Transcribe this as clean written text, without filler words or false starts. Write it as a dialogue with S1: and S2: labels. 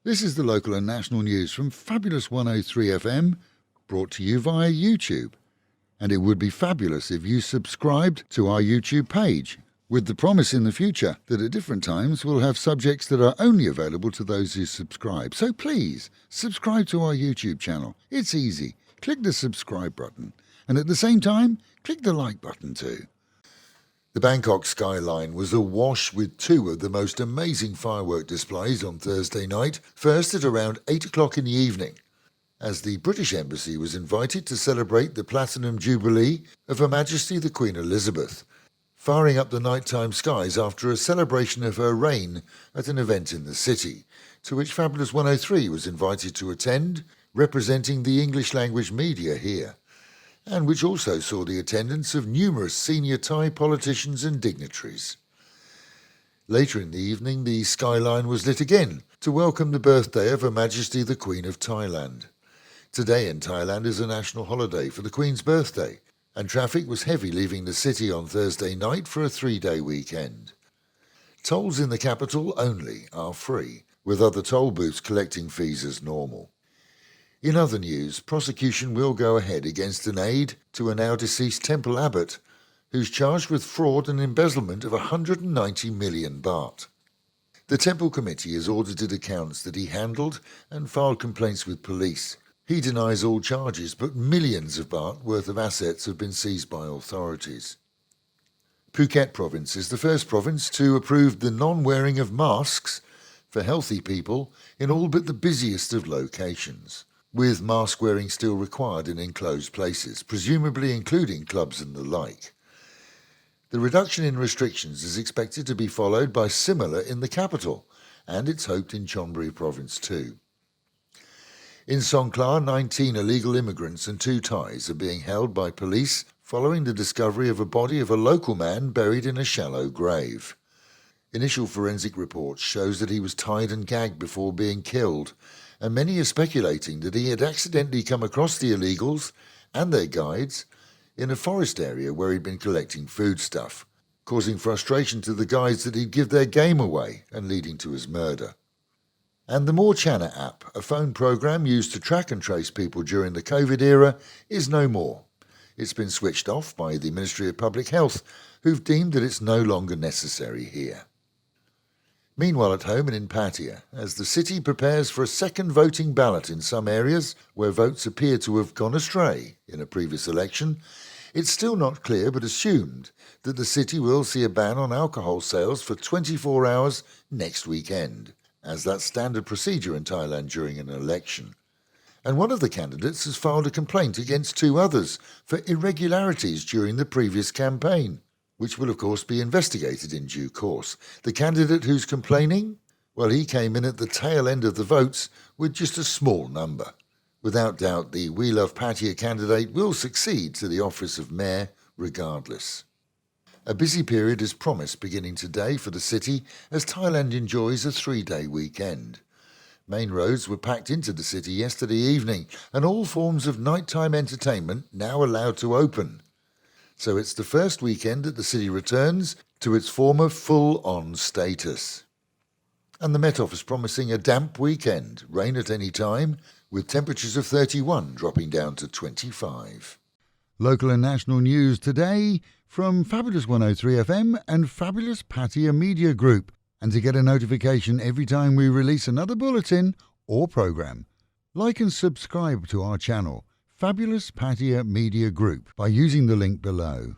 S1: This is the local and national news from Fabulous 103 FM, brought to you via YouTube. And it would be fabulous if you subscribed to our YouTube page, with the promise in the future that at different times we'll have subjects that are only available to those who subscribe. So please, subscribe to our YouTube channel. It's easy. Click the subscribe button. And at the same time, click the like button too. The Bangkok skyline was awash with two of the most amazing firework displays on Thursday night, first at around 8 o'clock in the evening, as the British Embassy was invited to celebrate the Platinum Jubilee of Her Majesty the Queen Elizabeth, firing up the nighttime skies after a celebration of her reign at an event in the city, to which Fabulous 103 was invited to attend, representing the English language media here, and which also saw the attendance of numerous senior Thai politicians and dignitaries. Later in the evening, the skyline was lit again to welcome the birthday of Her Majesty the Queen of Thailand. Today in Thailand is a national holiday for the Queen's birthday, and traffic was heavy leaving the city on Thursday night for a 3-day weekend. Tolls in the capital only are free, with other toll booths collecting fees as normal. In other news, prosecution will go ahead against an aide to a now-deceased temple abbot who's charged with fraud and embezzlement of 190 million baht. The temple committee has audited accounts that he handled and filed complaints with police. He denies all charges, but millions of baht worth of assets have been seized by authorities. Phuket province is the first province to approve the non-wearing of masks for healthy people in all but the busiest of locations, with mask wearing still required in enclosed places, presumably including clubs and the like. The reduction in restrictions is expected to be followed by similar in the capital, and it's hoped in Chonburi province too. In Songkhla, 19 illegal immigrants and 2 Thais are being held by police following the discovery of a body of a local man buried in a shallow grave. Initial forensic reports shows that he was tied and gagged before being killed, and many are speculating that he had accidentally come across the illegals and their guides in a forest area where he'd been collecting foodstuff, causing frustration to the guides that he'd give their game away and leading to his murder. And the More Chana app, a phone program used to track and trace people during the COVID era, is no more. It's been switched off by the Ministry of Public Health, who've deemed that it's no longer necessary here. Meanwhile at home and in Pattaya, as the city prepares for a second voting ballot in some areas where votes appear to have gone astray in a previous election, it's still not clear but assumed that the city will see a ban on alcohol sales for 24 hours next weekend, as that's standard procedure in Thailand during an election. And one of the candidates has filed a complaint against 2 others for irregularities during the previous campaign, which will of course be investigated in due course. The candidate who's complaining? Well, he came in at the tail end of the votes with just a small number. Without doubt, the We Love Pattaya candidate will succeed to the office of mayor regardless. A busy period is promised beginning today for the city as Thailand enjoys a 3-day weekend. Main roads were packed into the city yesterday evening, and all forms of nighttime entertainment now allowed to open. So it's the first weekend that the city returns to its former full-on status. And the Met Office promising a damp weekend, rain at any time, with temperatures of 31 dropping down to 25. Local and national news today from Fabulous 103 FM and Fabulous Pattaya Media Group. And to get a notification every time we release another bulletin or program, like and subscribe to our channel, Fabulous Pattaya Media Group, by using the link below.